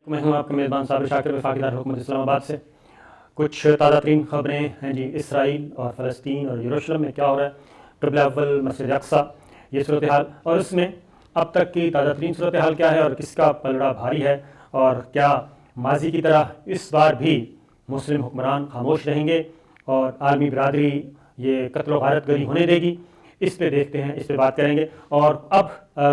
میں ہوں آپ کا میزبان صابر شاکر وفاقی دارالحکومت اسلام آباد سے۔ کچھ تازہ ترین خبریں ہیں جی، اسرائیل اور فلسطین اور یروشلم میں کیا ہو رہا ہے، قبلہ اول مسجد اقصیٰ، یہ صورتحال، اور اس میں اب تک کی تازہ ترین صورتحال کیا ہے اور کس کا پلڑا بھاری ہے، اور کیا ماضی کی طرح اس بار بھی مسلم حکمران خاموش رہیں گے اور عالمی برادری یہ قتل و غارت گری ہونے دے گی۔ اس پہ دیکھتے ہیں، اس پہ بات کریں گے۔ اور اب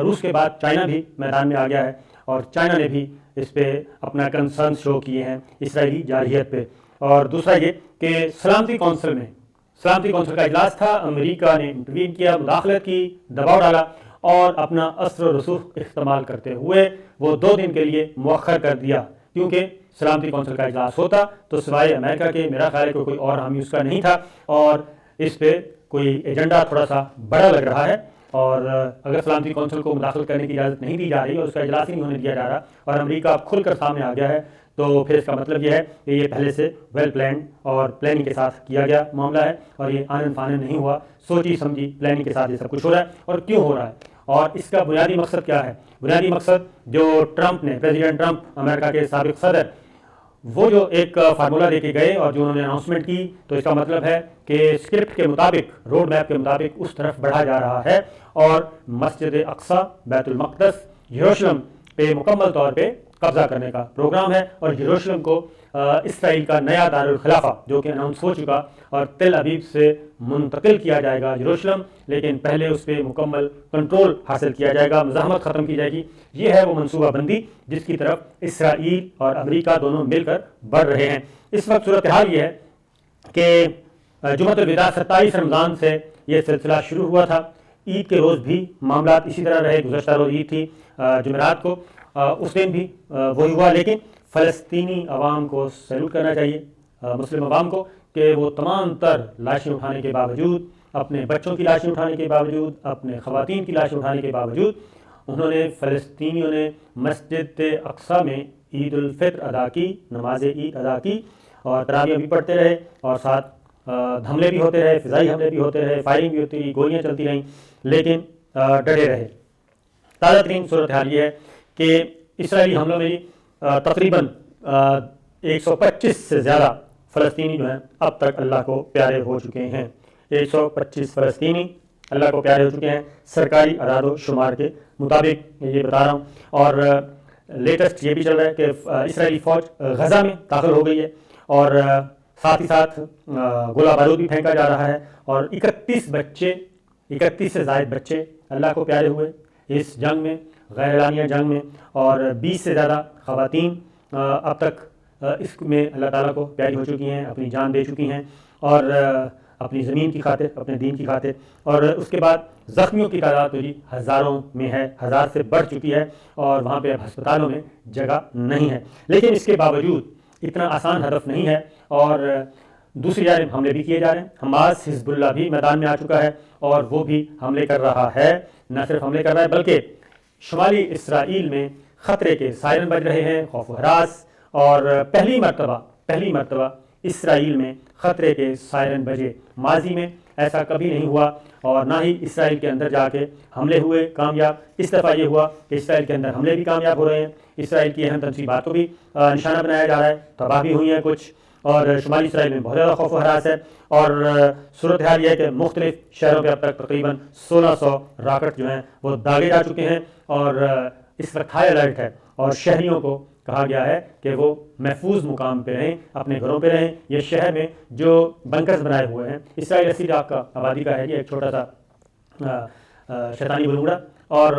روس کے بعد چائنا بھی میدان میں آ گیا ہے، اور چائنا نے بھی اس پہ اپنا کنسرن شو کیے ہیں اسرائیلی جارحیت پہ۔ اور دوسرا یہ کہ سلامتی کونسل کا اجلاس تھا، امریکہ نے انٹروین کیا، مداخلت کی، دباؤ ڈالا اور اپنا اثر و رسوخ استعمال کرتے ہوئے وہ 2 دن کے لیے مؤخر کر دیا، کیونکہ سلامتی کونسل کا اجلاس ہوتا تو سوائے امریکہ کے میرا خیال ہے کہ کوئی اور حامی اس کا نہیں تھا، اور اس پہ کوئی ایجنڈا تھوڑا سا بڑا لگ رہا ہے۔ اور اگر سلامتی کونسل کو مداخلت کرنے کی اجازت نہیں دی جا رہی اور اس کا اجلاس ہی نہیں ہونے دیا جا رہا اور امریکہ اب کھل کر سامنے آ گیا ہے، تو پھر اس کا مطلب یہ ہے کہ یہ پہلے سے ویل پلانڈ اور پلاننگ کے ساتھ کیا گیا معاملہ ہے، اور یہ آنن فانن نہیں ہوا، سوچی سمجھی پلاننگ کے ساتھ یہ سب کچھ ہو رہا ہے۔ اور کیوں ہو رہا ہے اور اس کا بنیادی مقصد کیا ہے؟ بنیادی مقصد جو ٹرمپ نے، پریزیڈنٹ ٹرمپ امریکہ کے سابق صدر، وہ جو ایک فارمولہ دے کے گئے اور جو انہوں نے اناؤنسمنٹ کی، تو اس کا مطلب ہے کہ اسکرپٹ کے مطابق، روڈ میپ کے مطابق اس طرف بڑھا جا رہا ہے، اور مسجد اقصیٰ، بیت المقدس، یروشلم پہ مکمل طور پہ قبضہ کرنے کا پروگرام ہے، اور یروشلم کو اسرائیل کا نیا دارالخلافہ جو کہ اناؤنس ہو چکا، اور تل ابیب سے منتقل کیا جائے گا یروشلم، لیکن پہلے اس پہ مکمل کنٹرول حاصل کیا جائے گا، مزاحمت ختم کی جائے گی۔ یہ ہے وہ منصوبہ بندی جس کی طرف اسرائیل اور امریکہ دونوں مل کر بڑھ رہے ہیں۔ اس وقت صورتحال یہ ہے کہ جمعۃ الوداع 27 رمضان سے یہ سلسلہ شروع ہوا تھا، عید کے روز بھی معاملات اسی طرح رہے، گزشتہ روز عید تھی جمعرات کو، اس دن بھی وہی ہوا، لیکن فلسطینی عوام کو سیلوٹ کرنا چاہیے، مسلم عوام کو، کہ وہ تمام تر لاشیں اٹھانے کے باوجود، اپنے بچوں کی لاشیں اٹھانے کے باوجود، اپنے خواتین کی لاشیں اٹھانے کے باوجود، انہوں نے، فلسطینیوں نے مسجد اقصیٰ میں عید الفطر ادا کی، نماز عید ادا کی، اور تراویح بھی پڑھتے رہے، اور ساتھ حملے بھی ہوتے رہے، فضائی حملے بھی ہوتے رہے، فائرنگ بھی ہوتی رہی، گولیاں چلتی رہیں، لیکن ڈٹے رہے۔ تازہ ترین صورتحال یہ ہے کہ اسرائیلی حملوں میں تقریباً 125 سے زیادہ فلسطینی جو ہیں اب تک اللہ کو پیارے ہو چکے ہیں۔ 125 فلسطینی اللہ کو پیارے ہو چکے ہیں، سرکاری اعداد و شمار کے مطابق یہ بتا رہا ہوں۔ اور لیٹسٹ یہ بھی چل رہا ہے کہ اسرائیلی فوج غزہ میں داخل ہو گئی ہے، اور ساتھ ہی ساتھ گولہ بارود بھی پھینکا جا رہا ہے، اور 31 سے زائد بچے اللہ کو پیارے ہوئے اس جنگ میں، غیر اعلانیہ جنگ میں، اور 20 سے زیادہ خواتین اب تک اس میں اللہ تعالیٰ کو پیاری ہو چکی ہیں، اپنی جان دے چکی ہیں، اور اپنی زمین کی خاطر، اپنے دین کی خاطر۔ اور اس کے بعد زخمیوں کی تعداد تو ہزاروں میں ہے، 1000 سے بڑھ چکی ہے، اور وہاں پہ اب ہسپتالوں میں جگہ نہیں ہے۔ لیکن اس کے باوجود اتنا آسان ہدف نہیں ہے، اور دوسری جانب حملے بھی کیے جا رہے ہیں۔ حماس، حزب اللہ بھی میدان میں آ چکا ہے، اور وہ بھی حملے کر رہا ہے، نہ صرف حملے کر رہا ہے بلکہ شمالی اسرائیل میں خطرے کے سائرن بج رہے ہیں، خوف و ہراس، اور پہلی مرتبہ اسرائیل میں خطرے کے سائرن بجے۔ ماضی میں ایسا کبھی نہیں ہوا، اور نہ ہی اسرائیل کے اندر جا کے حملے ہوئے کامیاب۔ اس دفعہ یہ ہوا کہ اسرائیل کے اندر حملے بھی کامیاب ہو رہے ہیں، اسرائیل کی اہم تنصیبات کو بھی نشانہ بنایا جا رہا ہے، تباہ بھی ہوئی ہیں کچھ، اور شمالی اسرائیل میں بہت زیادہ خوف و ہراس ہے۔ اور صورتحال یہ ہے کہ مختلف شہروں پہ اب تک تقریباً 1600 راکٹ جو ہیں وہ داغے جا چکے ہیں، اور اس وقت ہائی الرٹ ہے، اور شہریوں کو کہا گیا ہے کہ وہ محفوظ مقام پہ رہیں، اپنے گھروں پہ رہیں۔ یہ شہر میں جو بنکرز بنائے ہوئے ہیں، اسرائیل 80 لاکھ کا آبادی کا ہے، یہ ایک چھوٹا سا شیطانی بلوڑا، اور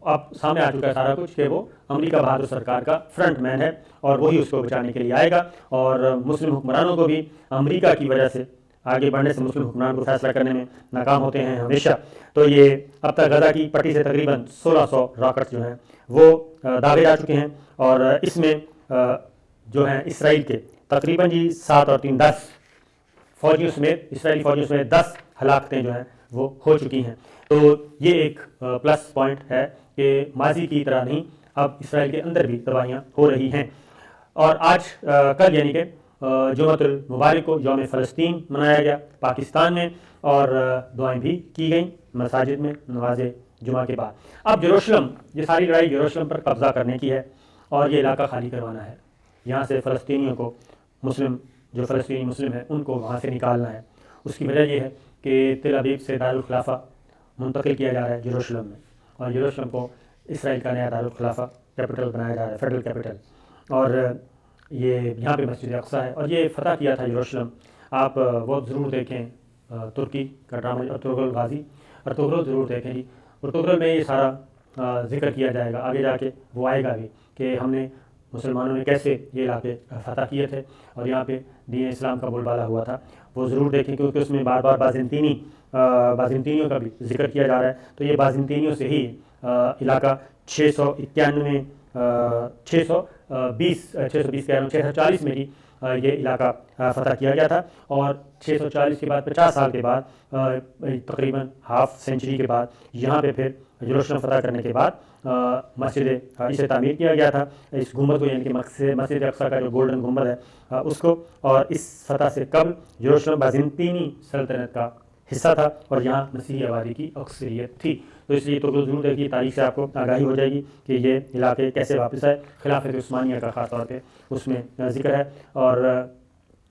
اب سامنے آ چکا ہے سارا کچھ کہ وہ امریکہ بہادر سرکار کا فرنٹ مین ہے، اور وہی اس کو بچانے کے لیے آئے گا۔ اور مسلم حکمرانوں کو بھی امریکہ کی وجہ سے آگے بڑھنے سے، مسلم حکمران کو فیصلہ کرنے میں ناکام ہوتے ہیں ہمیشہ۔ تو یہ اب تک غزہ کی پٹی سے تقریباً 1600 راکٹ جو ہیں وہ داغے جا چکے ہیں، اور اس میں جو ہیں اسرائیل کے تقریباً 7 اور 3 10 فوجیوں سمیت، اسرائیلی فوجیوں سمیت 10 ہلاکتیں جو ہیں وہ ہو چکی ہیں۔ تو یہ ایک پلس پوائنٹ ہے کہ ماضی کی طرح نہیں، اب اسرائیل کے اندر بھی تباہیاں ہو رہی ہیں۔ اور آج کل یعنی کہ جمعۃ المبارک کو یوم فلسطین منایا گیا پاکستان میں، اور دعائیں بھی کی گئیں مساجد میں نماز جمعہ کے بعد۔ اب یروشلم، یہ ساری لڑائی یروشلم پر قبضہ کرنے کی ہے، اور یہ علاقہ خالی کروانا ہے. یہاں سے فلسطینیوں کو جو فلسطینی مسلم ہیں ان کو وہاں سے نکالنا ہے. اس کی وجہ یہ ہے کہ تل ابیب سے دارالخلافہ منتقل کیا جا رہا ہے یروشلم میں، اور یروشلم کو اسرائیل کا نیا دارالخلافہ کیپٹل بنایا جا رہا ہے، فیڈرل کیپٹل. اور یہ یہاں پہ مسجد اقصیٰ ہے، اور یہ فتح کیا تھا یروشلم. آپ وہ ضرور دیکھیں ترکی کا ڈرامہ ارطغرل غازی، ارطغرل ضرور دیکھیں جی. ارطغرل میں یہ سارا ذکر کیا جائے گا آگے جا کے، وہ آئے گا بھی کہ ہم نے مسلمانوں نے کیسے یہ علاقے فتح کیے تھے اور یہاں پہ دین اسلام کا بول بالا ہوا تھا. وہ ضرور دیکھیں کیونکہ اس میں بار بار بازنطینیوں کا بھی ذکر کیا جا رہا ہے. تو یہ بازنطینیوں سے ہی علاقہ 640 میں ہی یہ علاقہ فتح کیا گیا تھا. اور 640 کے بعد 50 سال کے بعد تقریباً ہاف سینچری کے بعد یہاں پہ پھر یروشلم فتح کرنے کے بعد مسجد اسے تعمیر کیا گیا تھا. اس گنبد کو یعنی کہ مسجد اقصیٰ کا جو گولڈن گنبد ہے اس کو. اور اس فتح سے قبل یروشلم بازنطینی سلطنت کا حصہ تھا اور یہاں مسیحی آبادی کی اکثریت تھی. تو اس لیے تو ضرور دیکھیے، تاریخ سے آپ کو آگاہی ہو جائے گی کہ یہ علاقے کیسے واپس آئے. خلافت عثمانیہ کا خاص طور پہ اس میں ذکر ہے اور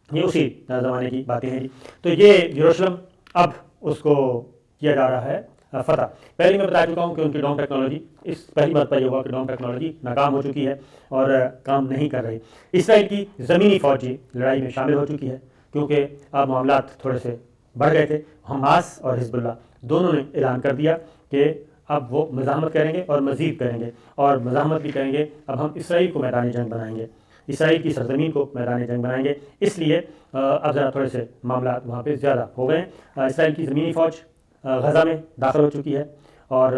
یہ اسی زمانے کی باتیں ہیں جی. تو یہ یروشلم اب اس کو کیا جا رہا ہے فتح. پہلے میں بتا چکا ہوں کہ ان کی ڈوم ٹیکنالوجی، اس پہلی بات پر یہ ہوا کہ ڈوم ٹیکنالوجی ناکام ہو چکی ہے اور کام نہیں کر رہی. اسرائیل کی زمینی فوجی لڑائی میں شامل ہو چکی ہے کیونکہ اب معاملات تھوڑے سے بڑھ گئے تھے. حماس اور حزب اللہ دونوں نے اعلان کر دیا کہ اب وہ مزاحمت کریں گے اور مزید کریں گے، اور مزاحمت بھی کریں گے. اب ہم اسرائیل کو میدان جنگ بنائیں گے، اسرائیل کی سرزمین کو میدان جنگ بنائیں گے. اس لیے اب ذرا تھوڑے سے معاملات وہاں پہ زیادہ ہو گئے. اسرائیل کی زمینی فوج غزہ میں داخل ہو چکی ہے، اور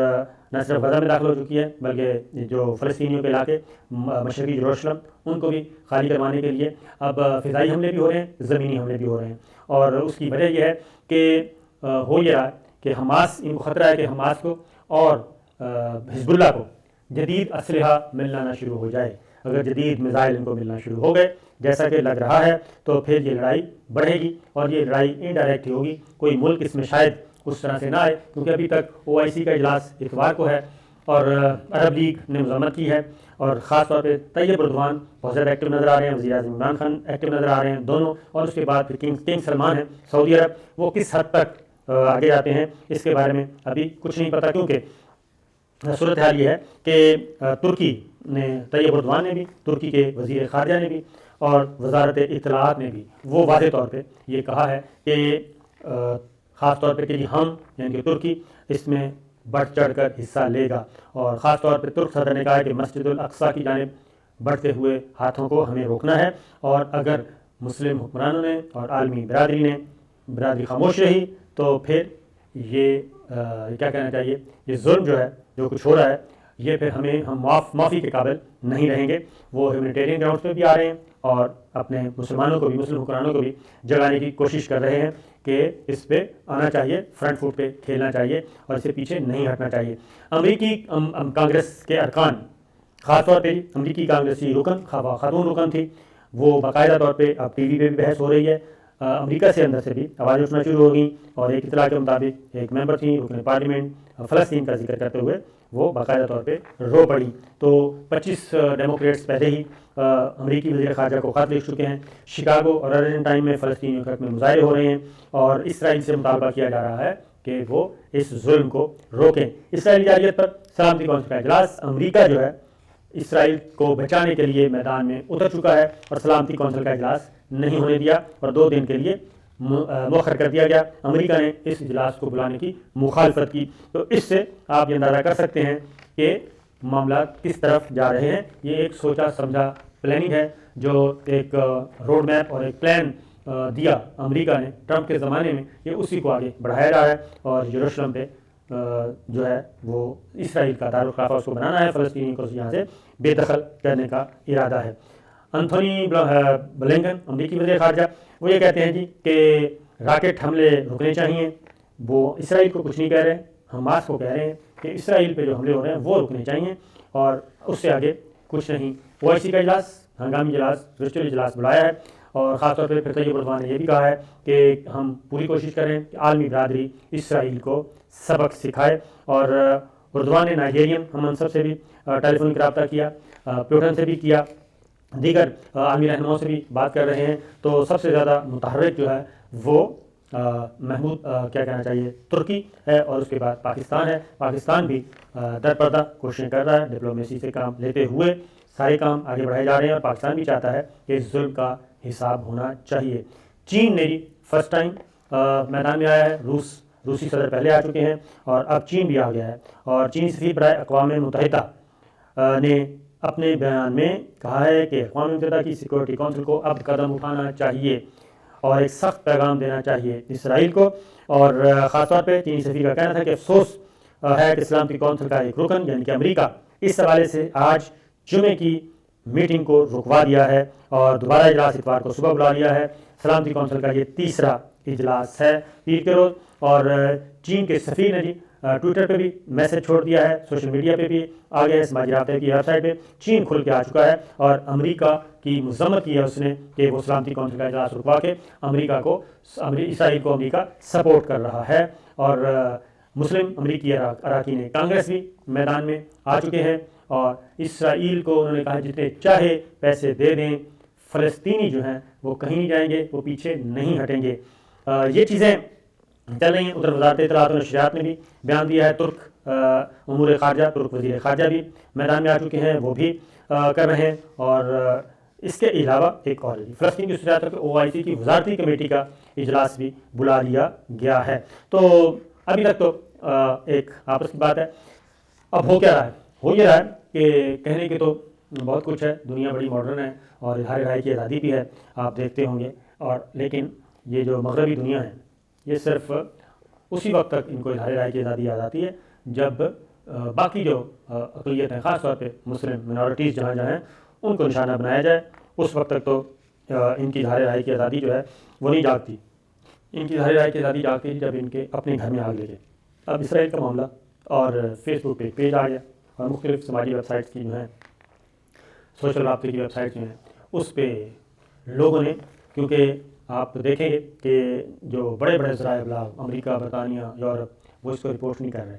نہ صرف غزہ میں داخل ہو چکی ہے بلکہ جو فلسطینیوں کے علاقے مشرقی یروشلم ان کو بھی خالی کروانے کے لیے اب فضائی حملے بھی ہو رہے ہیں، زمینی حملے بھی ہو رہے ہیں. اور اس کی وجہ یہ ہے کہ ہو یہ رہا ہے کہ حماس، ان کو خطرہ ہے کہ حماس کو اور حزب اللہ کو جدید اسلحہ ملنا نہ شروع ہو جائے. اگر جدید میزائل ان کو ملنا شروع ہو گئے جیسا کہ لگ رہا ہے تو پھر یہ لڑائی بڑھے گی، اور یہ لڑائی انڈائریکٹ ہوگی. کوئی ملک اس میں شاید اس طرح سے نہ آئے کیونکہ ابھی تک OIC کا اجلاس اتوار کو ہے اور عرب لیگ نے مذمت کی ہے. اور خاص طور پہ طیب اردوان بہت زیادہ ایکٹیو نظر آ رہے ہیں، وزیر اعظم عمران خان ایکٹیو نظر آ رہے ہیں دونوں. اور اس کے بعد پھر کنگ سلمان ہیں سعودی عرب، وہ کس حد تک آگے جاتے ہیں اس کے بارے میں ابھی کچھ نہیں پتہ. کیونکہ صورتحال یہ ہے کہ ترکی نے، طیب اردوان نے بھی، ترکی کے وزیر خارجہ نے بھی اور وزارت اطلاعات نے بھی وہ واضح طور پہ یہ کہا ہے کہ خاص طور پہ کہ ہم یعنی کہ ترکی اس میں بڑھ چڑھ کر حصہ لے گا. اور خاص طور پہ ترک صدر نے کہا ہے کہ مسجد الاقصیٰ کی جانب بڑھتے ہوئے ہاتھوں کو ہمیں روکنا ہے، اور اگر مسلم حکمرانوں نے اور عالمی برادری خاموش رہی تو پھر یہ کیا کہنا چاہیے، یہ ظلم جو ہے جو کچھ ہو رہا ہے یہ پھر ہم معافی کے قابل نہیں رہیں گے. وہ ہیومینیٹیرین گراؤنڈ پہ بھی آ رہے ہیں اور اپنے مسلمانوں کو بھی، مسلم حکمرانوں کو بھی جگانے کی کوشش کر رہے ہیں کہ اس پہ آنا چاہیے، فرنٹ فوٹ پہ کھیلنا چاہیے اور اسے پیچھے نہیں ہٹنا چاہیے. امریکی کانگریس کے ارکان، خاص طور پہ امریکی کانگریسی رکن، خاتون رکن تھی، وہ باقاعدہ طور پہ اب TV پہ بھی بحث ہو رہی ہے. امریکہ سے اندر سے بھی آوازیں اٹھنا شروع ہو گئیں، اور ایک اطلاع کے مطابق ایک ممبر تھیں رکن پارلیمنٹ فلسطین کا ذکر کرتے ہوئے وہ باقاعدہ طور پہ رو پڑی. تو 25 ڈیموکریٹس پہلے ہی امریکی وزیر خارجہ کو خط لکھ چکے ہیں. شکاگو اور ارجنٹائن میں فلسطینیوں کے حق میں مظاہرے ہو رہے ہیں اور اسرائیل سے مطالبہ کیا جا رہا ہے کہ وہ اس ظلم کو روکیں. اسرائیلی جارحیت پر سلامتی کونسل کا اجلاس، امریکہ جو ہے اسرائیل کو بچانے کے لیے میدان میں اتر چکا ہے اور سلامتی کونسل کا اجلاس نہیں ہونے دیا اور 2 دن کے لیے مؤخر کر دیا گیا. امریکہ نے اس اجلاس کو بلانے کی مخالفت کی. تو اس سے آپ یہ اندازہ کر سکتے ہیں کہ معاملات کس طرف جا رہے ہیں. یہ ایک سوچا سمجھا پلاننگ ہے جو ایک روڈ میپ اور ایک پلان دیا امریکہ نے ٹرمپ کے زمانے میں، یہ اسی کو آگے بڑھایا جا رہا ہے. اور یروشلم پہ جو ہے وہ اسرائیل کا دارالخلافہ اس کو بنانا ہے، فلسطینی کو یہاں سے بے دخل کرنے کا ارادہ ہے. انتھونی بلنکن امریکی وزیر خارجہ وہ یہ کہتے ہیں جی کہ راکٹ حملے رکنے چاہیے. وہ اسرائیل کو کچھ نہیں کہہ رہے، حماس کو کہہ رہے ہیں کہ اسرائیل پہ جو حملے ہو رہے ہیں وہ رکنے چاہیے اور اس سے آگے کچھ نہیں. OIC کا اجلاس، ہنگامی اجلاس، ورچوئل اجلاس بلایا ہے. اور خاص طور پہ پھر طیب اردوان نے یہ بھی کہا ہے کہ ہم پوری کوشش کریں کہ عالمی برادری اسرائیل کو سبق سکھائے. اور اردوان نے نائجیرین ہم منصب سے بھی ٹیلی فونک رابطہ کیا. پیوٹن سے بھی کیا، دیگر عالمی رہنماؤں سے بھی بات کر رہے ہیں، تو سب سے زیادہ متحرک جو ہے وہ محمود کیا کہنا چاہیے ترکی ہے، اور اس کے بعد پاکستان ہے۔ پاکستان بھی در پردہ کوششیں کر رہا ہے، ڈپلومیسی سے کام لیتے ہوئے سارے کام آگے بڑھائے جا رہے ہیں، اور پاکستان بھی چاہتا ہے کہ اس ظلم کا حساب ہونا چاہیے۔ چین نے بھی فرسٹ ٹائم میدان میں آیا ہے، روسی صدر پہلے آ چکے ہیں، اور اب چین بھی آ گیا ہے، اور چینی سفیر برائے اقوام متحدہ نے اپنے بیان میں کہا ہے کہ اقوام متحدہ کی سیکورٹی کونسل کو اب قدم اٹھانا چاہیے اور ایک سخت پیغام دینا چاہیے اسرائیل کو، اور خاص طور پہ چینی سفیر کا کہنا تھا کہ افسوس ہے کہ سلامتی کونسل کا ایک رکن یعنی کہ امریکہ اس حوالے سے آج جمعے کی میٹنگ کو رکوا دیا ہے اور دوبارہ اجلاس اتوار کو صبح بلا لیا ہے۔ سلامتی کونسل کا یہ تیسرا اجلاس ہے پیر کے روز، اور چین کے سفیر نے جی ٹویٹر پہ بھی میسج چھوڑ دیا ہے، سوشل میڈیا پہ بھی آ گیا ہے، سماجی رابطے کی ویب سائٹ پہ چین کھل کے آ چکا ہے، اور امریکہ کی مذمت کی ہے اس نے کہ وہ سلامتی کونسل کا اجلاس رکوا کے اسرائیل کو امریکہ سپورٹ کر رہا ہے۔ اور مسلم امریکی اراکین کانگریس بھی میدان میں آ چکے ہیں، اور اسرائیل کو انہوں نے کہا جتنے چاہے پیسے دے دیں، فلسطینی جو ہیں وہ کہیں نہیں جائیں گے، وہ پیچھے نہیں ہٹیں گے۔ یہ چیزیں چل رہی ہیں۔ ادھر وزارت اطلاعات و نشریات نے بھی بیان دیا ہے، ترک امور خارجہ، ترک وزیر خارجہ بھی میدان میں آ چکے ہیں، وہ بھی کر رہے ہیں۔ اور اس کے علاوہ ایک اور فلسطین کی صورت کے OIC کی وزارتی کمیٹی کا اجلاس بھی بلا لیا گیا ہے۔ تو ابھی تک تو ایک آپس کی بات ہے۔ اب ہو کیا رہا ہے؟ ہو یہ رہا ہے کہ کہنے کے تو بہت کچھ ہے، دنیا بڑی ماڈرن ہے اور اظہار رائے کی آزادی بھی ہے، آپ دیکھتے ہوں گے، اور لیکن یہ جو مغربی دنیا ہے یہ صرف اسی وقت تک ان کو اظہار رائے کی آزادی یاد آتی ہے جب باقی جو اقلیتیں، خاص طور پہ مسلم منارٹیز جہاں جہاں ہیں، ان کو نشانہ بنایا جائے، اس وقت تک تو ان کی اظہار رائے کی آزادی جو ہے وہ نہیں جاگتی۔ ان کی اظہار رائے کی آزادی جاگتی ہے جب ان کے اپنے گھر میں آگ لگے۔ اب اسرائیل کا معاملہ، اور فیس بک پہ پیج آ گیا، اور مختلف سماجی ویب سائٹس کی جو ہیں، سوشل رابطے کی ویب سائٹس جو ہیں، اس پہ لوگوں نے، کیونکہ آپ دیکھیں گے کہ جو بڑے بڑے ذرائع ابلاغ امریکہ، برطانیہ، یورپ، وہ اس کو رپورٹ نہیں کر رہے،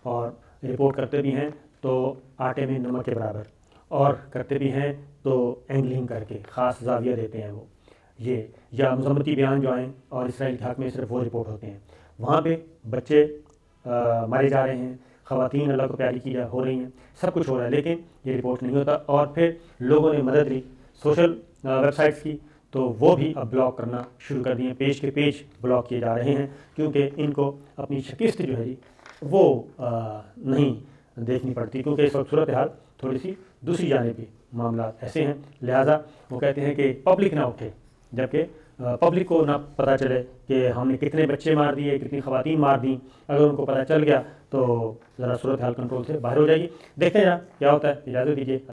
اور رپورٹ کرتے بھی ہیں تو آٹے میں نمک کے برابر، اور کرتے بھی ہیں تو اینگلنگ کر کے خاص زاویہ دیتے ہیں وہ، یہ یا مذمتی بیان جو آئیں اور اسرائیل کے حق میں صرف وہ رپورٹ ہوتے ہیں۔ وہاں پہ بچے مارے جا رہے ہیں، خواتین اللہ کو پیاری کی ہو رہی ہیں، سب کچھ ہو رہا ہے، لیکن یہ رپورٹ نہیں ہوتا۔ اور پھر لوگوں نے مدد لی سوشل ویب سائٹس کی، تو وہ بھی اب بلاک کرنا شروع کر دیے، پیج کے پیج بلاک کیے جا رہے ہیں، کیونکہ ان کو اپنی شکست جو ہے جی وہ نہیں دیکھنی پڑتی، کیونکہ اس وقت صورتحال تھوڑی سی دوسری جانب کی معاملات ایسے ہیں، لہٰذا وہ کہتے ہیں کہ پبلک نہ اٹھے، جبکہ پبلک کو نہ پتہ چلے کہ ہم نے کتنے بچے مار دیے، کتنی خواتین مار دیں۔ اگر ان کو پتہ چل گیا تو ذرا صورتحال کنٹرول سے باہر ہو جائے گی۔ دیکھتے ہیں کیا ہوتا ہے، اجازت دیجیے۔